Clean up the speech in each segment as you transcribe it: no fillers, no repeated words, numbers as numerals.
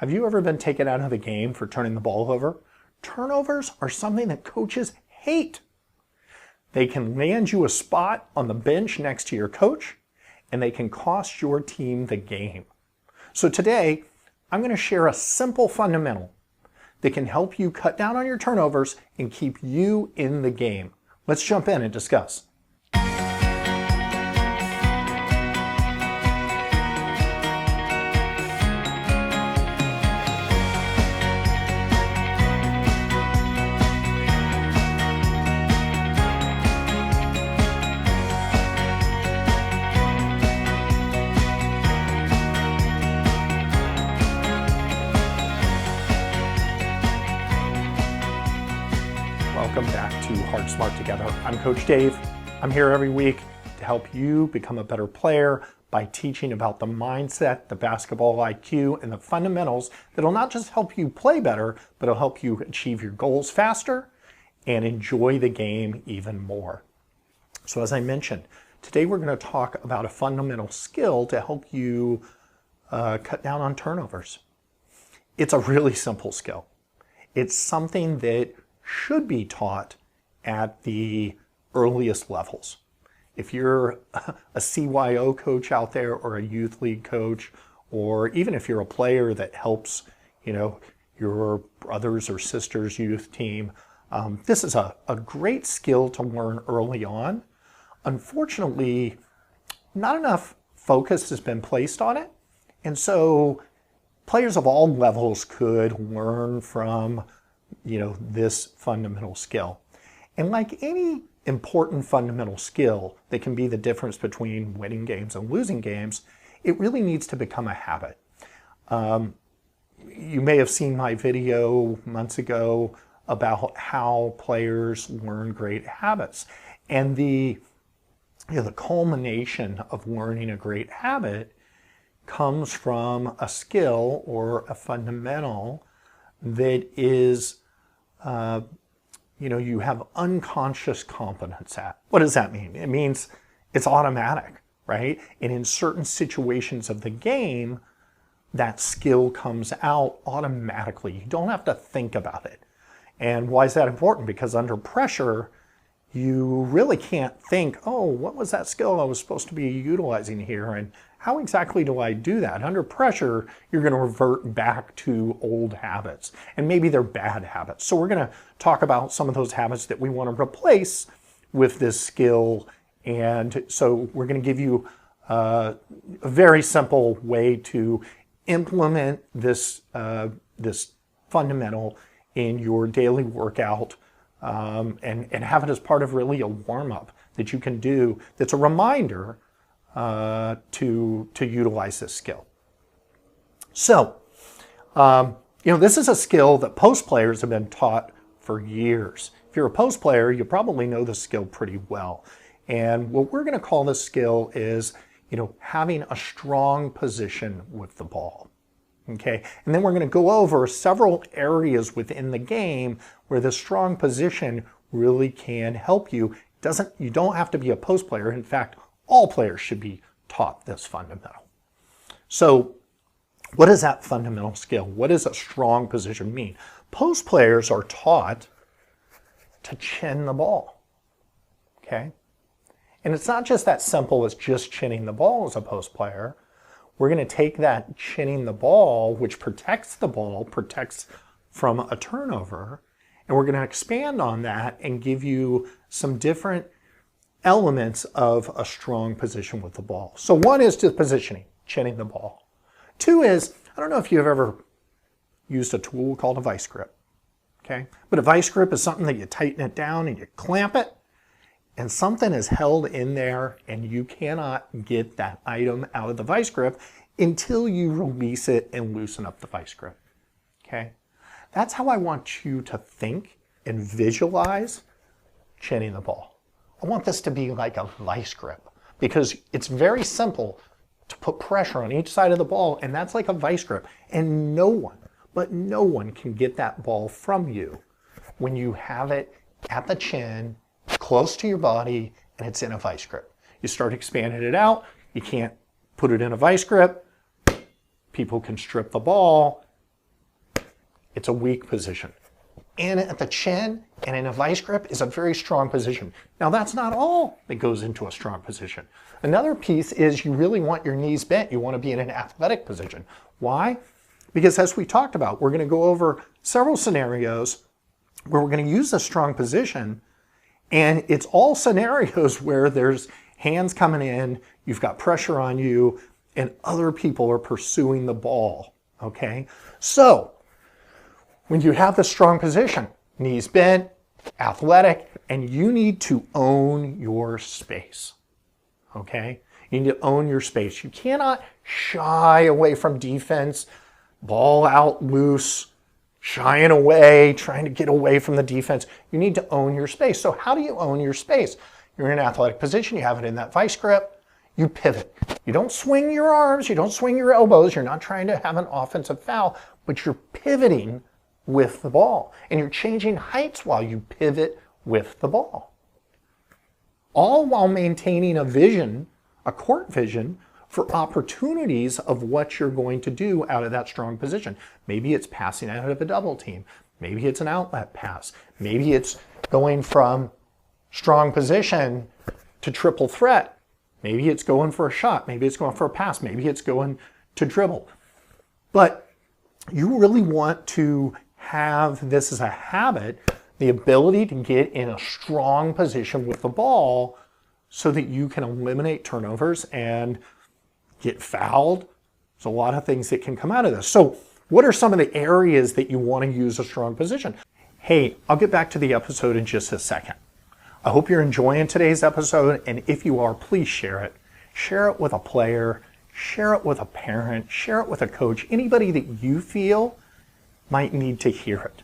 Have you ever been taken out of the game for turning the ball over? Turnovers are something that coaches hate. They can land you a spot on the bench next to your coach, and they can cost your team the game. So today, I'm going to share a simple fundamental that can help you cut down on your turnovers and keep you in the game. Let's jump in and discuss. Welcome back to Hard Smart Together. I'm Coach Dave. I'm here every week to help you become a better player by teaching about the mindset, the basketball IQ, and the fundamentals that'll not just help you play better, but it'll help you achieve your goals faster and enjoy the game even more. So as I mentioned, today we're going to talk about a fundamental skill to help you cut down on turnovers. It's a really simple skill. It's something that should be taught at the earliest levels. If you're a CYO coach out there or a youth league coach, or even if you're a player that helps, your brothers or sisters' youth team, this is a great skill to learn early on. Unfortunately, not enough focus has been placed on it. And so players of all levels could learn from this fundamental skill. And like any important fundamental skill that can be the difference between winning games and losing games, it really needs to become a habit. You may have seen my video months ago about how players learn great habits. And the culmination of learning a great habit comes from a skill or a fundamental that is you have unconscious competence at. What does that mean? It means it's automatic, right? And in certain situations of the game, that skill comes out automatically. You don't have to think about it. And why is that important? Because under pressure, you really can't think, oh, what was that skill I was supposed to be utilizing here? And how exactly do I do that? Under pressure, you're going to revert back to old habits. And maybe they're bad habits. So we're going to talk about some of those habits that we want to replace with this skill. And so we're going to give you a very simple way to implement this, this fundamental in your daily workout and have it as part of really a warm-up that you can do that's a reminder to utilize this skill. So, this is a skill that post players have been taught for years. If you're a post player, you probably know this skill pretty well. And what we're going to call this skill is, having a strong position with the ball. Okay, and then we're going to go over several areas within the game where the strong position really can help you. You don't have to be a post player. In fact, all players should be taught this fundamental. So what is that fundamental skill? What does a strong position mean? Post players are taught to chin the ball. Okay, and it's not just that simple as just chinning the ball as a post player. We're going to take that chinning the ball, which protects the ball, protects from a turnover, and we're going to expand on that and give you some different elements of a strong position with the ball. So one is to positioning, chinning the ball. Two is, I don't know if you've ever used a tool called a vice grip, okay? But a vice grip is something that you tighten it down and you clamp it, and something is held in there and you cannot get that item out of the vice grip until you release it and loosen up the vice grip, okay? That's how I want you to think and visualize chinning the ball. I want this to be like a vice grip because it's very simple to put pressure on each side of the ball, and that's like a vice grip. And no one can get that ball from you when you have it at the chin, close to your body, and it's in a vice grip. You start expanding it out, you can't put it in a vice grip, people can strip the ball, it's a weak position. In at the chin and in a vice grip is a very strong position. Now that's not all that goes into a strong position. Another piece is you really want your knees bent. You want to be in an athletic position. Why? Because as we talked about, we're going to go over several scenarios where we're going to use a strong position, and it's all scenarios where there's hands coming in, you've got pressure on you, and other people are pursuing the ball, okay? So, when you have the strong position, knees bent, athletic, and you need to own your space, okay? You need to own your space. You cannot shy away from defense, ball out loose, shying away, trying to get away from the defense. You need to own your space. So how do you own your space? You're in an athletic position, you have it in that vice grip, you pivot. You don't swing your arms, you don't swing your elbows, you're not trying to have an offensive foul, but you're pivoting with the ball. And you're changing heights while you pivot with the ball. All while maintaining a vision, a court vision, for opportunities of what you're going to do out of that strong position. Maybe it's passing out of a double team. Maybe it's an outlet pass. Maybe it's going from strong position to triple threat. Maybe it's going for a shot. Maybe it's going for a pass. Maybe it's going to dribble. But you really want to have this as a habit, the ability to get in a strong position with the ball so that you can eliminate turnovers and get fouled. There's a lot of things that can come out of this. So what are some of the areas that you want to use a strong position? Hey, I'll get back to the episode in just a second. I hope you're enjoying today's episode, and if you are, please share it. Share it with a player, share it with a parent, share it with a coach, anybody that you feel might need to hear it.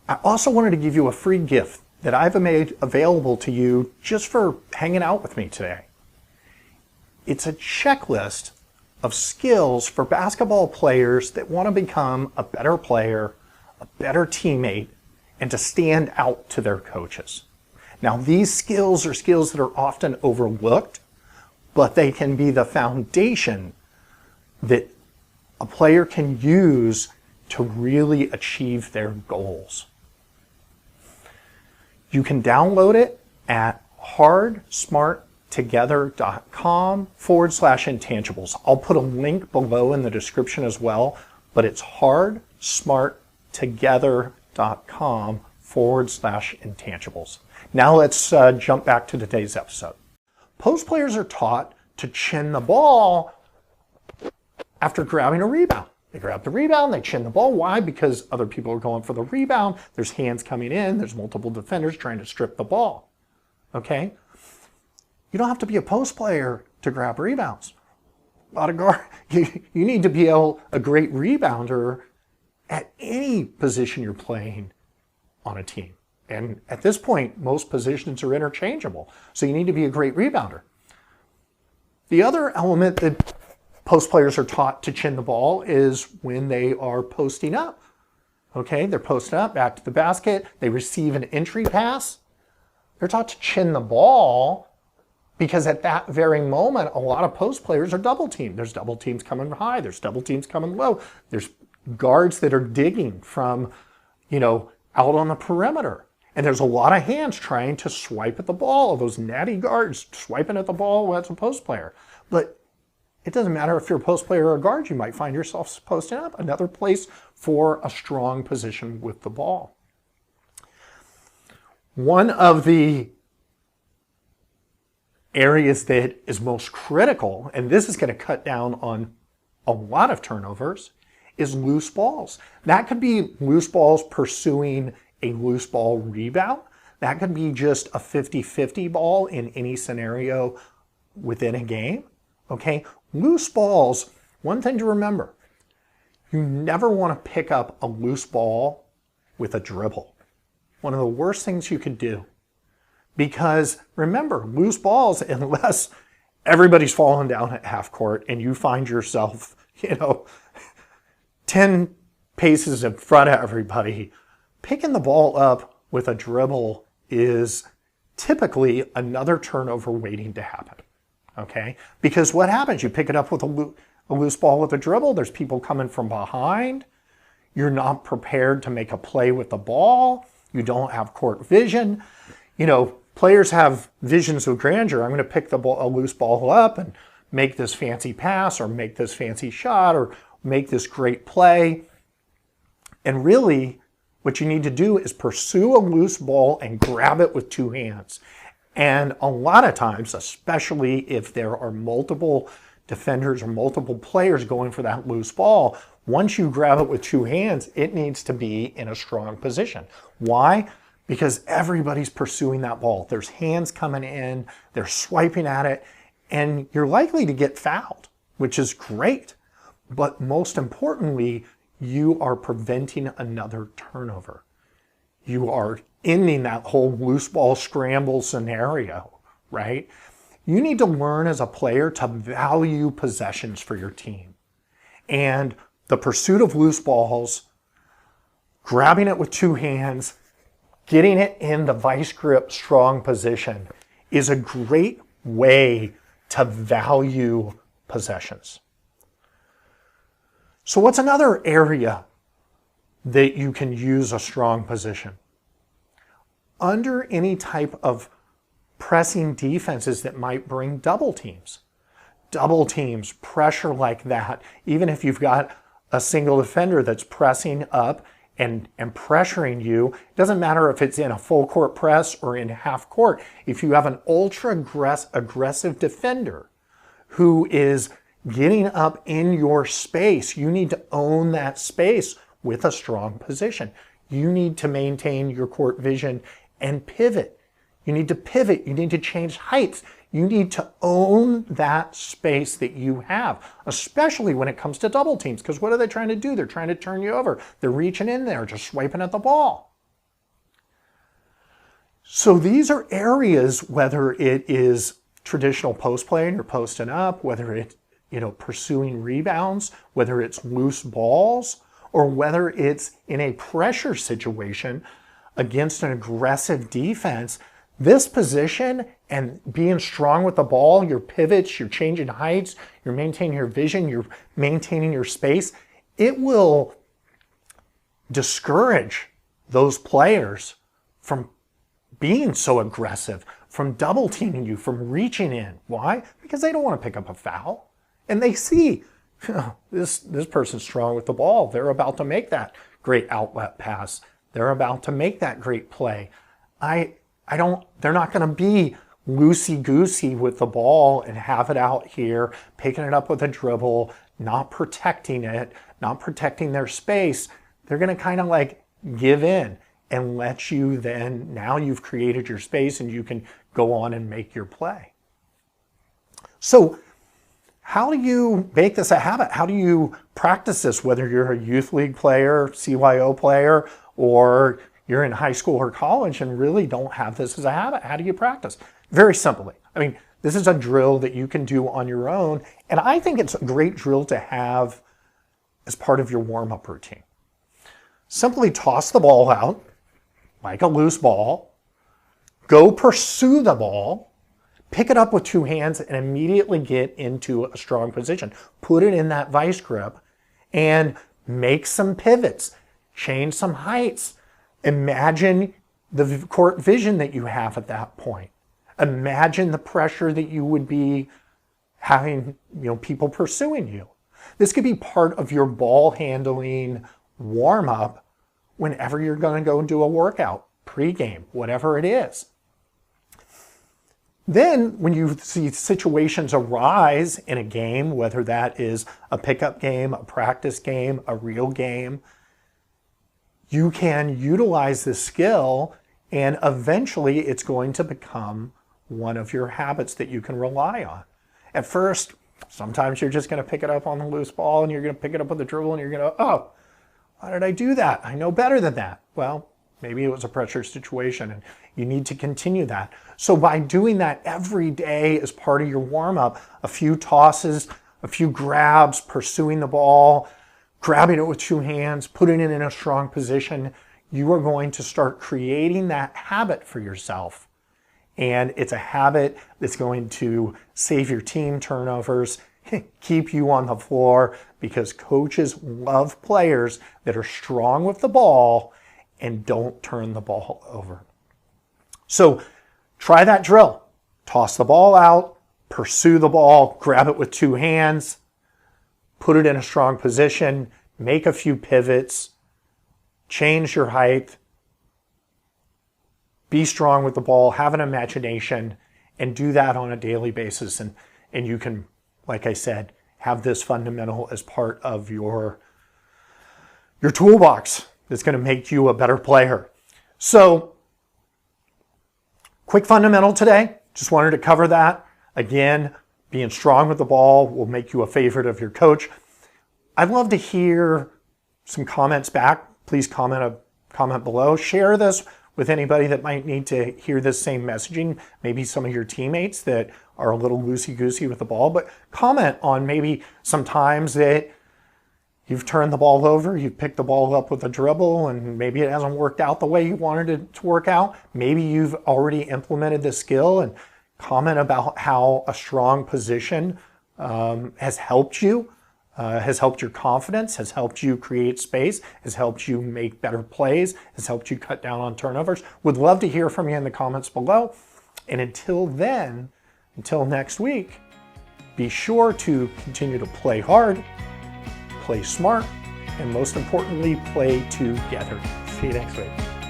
I also wanted to give you a free gift that I've made available to you just for hanging out with me today. It's a checklist of skills for basketball players that want to become a better player, a better teammate, and to stand out to their coaches. Now, these skills are skills that are often overlooked, but they can be the foundation that a player can use to really achieve their goals. You can download it at hardsmarttogether.com/intangibles. I'll put a link below in the description as well, but it's hardsmarttogether.com/intangibles. Now let's jump back to today's episode. Post players are taught to chin the ball after grabbing a rebound. They grab the rebound, they chin the ball. Why? Because other people are going for the rebound. There's hands coming in. There's multiple defenders trying to strip the ball. Okay? You don't have to be a post player to grab rebounds. A lot of you need to be a great rebounder at any position you're playing on a team. And at this point, most positions are interchangeable. So you need to be a great rebounder. The other element that post players are taught to chin the ball is when they are posting up. Okay, they're posting up, back to the basket. They receive an entry pass. They're taught to chin the ball because at that very moment, a lot of post players are double teamed. There's double teams coming high. There's double teams coming low. There's guards that are digging from, out on the perimeter. And there's a lot of hands trying to swipe at the ball. Those natty guards swiping at the ball when it's a post player. But it doesn't matter if you're a post player or a guard, you might find yourself posting up. Another place for a strong position with the ball. One of the areas that is most critical, and this is going to cut down on a lot of turnovers, is loose balls. That could be loose balls pursuing a loose ball rebound. That could be just a 50-50 ball in any scenario within a game. Okay, loose balls, one thing to remember, you never want to pick up a loose ball with a dribble. One of the worst things you could do. Because remember, loose balls, unless everybody's falling down at half court and you find yourself, 10 paces in front of everybody, picking the ball up with a dribble is typically another turnover waiting to happen. Okay, because what happens? You pick it up with a loose ball with a dribble. There's people coming from behind. You're not prepared to make a play with the ball. You don't have court vision. You know, players have visions of grandeur. I'm going to pick a loose ball up and make this fancy pass or make this fancy shot or make this great play. And really, what you need to do is pursue a loose ball and grab it with two hands. And a lot of times, especially if there are multiple defenders or multiple players going for that loose ball, once you grab it with two hands, it needs to be in a strong position. Why? Because everybody's pursuing that ball. There's hands coming in, they're swiping at it, and you're likely to get fouled, which is great. But most importantly, you are preventing another turnover. You are ending that whole loose ball scramble scenario, right? You need to learn as a player to value possessions for your team. And the pursuit of loose balls, grabbing it with two hands, getting it in the vice grip strong position is a great way to value possessions. So what's another area that you can use a strong position? Under any type of pressing defenses that might bring double teams. Double teams, pressure like that, even if you've got a single defender that's pressing up and pressuring you, it doesn't matter if it's in a full court press or in half court. If you have an ultra aggressive defender who is getting up in your space, you need to own that space with a strong position. You need to maintain your court vision and pivot. You need to pivot. You need to change heights. You need to own that space that you have, especially when it comes to double teams, because what are they trying to do? They're trying to turn you over. They're reaching in there, just swiping at the ball. So these are areas, whether it is traditional post play and you're posting up, whether it's pursuing rebounds, whether it's loose balls, or whether it's in a pressure situation against an aggressive defense, this position and being strong with the ball, your pivots, you're changing heights, you're maintaining your vision, you're maintaining your space, it will discourage those players from being so aggressive, from double teaming you, from reaching in. Why? Because they don't want to pick up a foul. And they see, this person's strong with the ball. They're about to make that great outlet pass. They're about to make that great play. They're not going to be loosey-goosey with the ball and have it out here, picking it up with a dribble, not protecting it, not protecting their space. They're going to kind of like give in and let you then, now you've created your space and you can go on and make your play. So how do you make this a habit? How do you practice this, whether you're a youth league player, CYO player, or you're in high school or college and really don't have this as a habit? How do you practice? Very simply. I mean, this is a drill that you can do on your own, and I think it's a great drill to have as part of your warm-up routine. Simply toss the ball out like a loose ball, go pursue the ball, pick it up with two hands and immediately get into a strong position. Put it in that vice grip and make some pivots, change some heights. Imagine the court vision that you have at that point. Imagine the pressure that you would be having, people pursuing you. This could be part of your ball handling warm up whenever you're going to go do a workout, pregame, whatever it is. Then when you see situations arise in a game, whether that is a pickup game, a practice game, a real game, you can utilize this skill and eventually it's going to become one of your habits that you can rely on. At first, sometimes you're just going to pick it up on the loose ball and you're going to pick it up with the dribble and you're going to, oh, why did I do that? I know better than that. Well, maybe it was a pressure situation and you need to continue that. So by doing that every day as part of your warm-up, a few tosses, a few grabs, pursuing the ball, grabbing it with two hands, putting it in a strong position, you are going to start creating that habit for yourself. And it's a habit that's going to save your team turnovers. keep you on the floor, because coaches love players that are strong with the ball and don't turn the ball over. So try that drill. Toss the ball out, pursue the ball, grab it with two hands, put it in a strong position, make a few pivots, change your height, be strong with the ball, have an imagination, and do that on a daily basis. And you can, like I said, have this fundamental as part of your toolbox that's going to make you a better player. So, quick fundamental today. Just wanted to cover that. Again, being strong with the ball will make you a favorite of your coach. I'd love to hear some comments back. Please comment below. Share this with anybody that might need to hear this same messaging. Maybe some of your teammates that are a little loosey-goosey with the ball, but comment on maybe some times that you've turned the ball over, you've picked the ball up with a dribble, and maybe it hasn't worked out the way you wanted it to work out. Maybe you've already implemented the skill, and comment about how a strong position has helped you, has helped your confidence, has helped you create space, has helped you make better plays, has helped you cut down on turnovers. Would love to hear from you in the comments below. And until then, until next week, be sure to continue to play hard, play smart, and most importantly, play together. See you next week.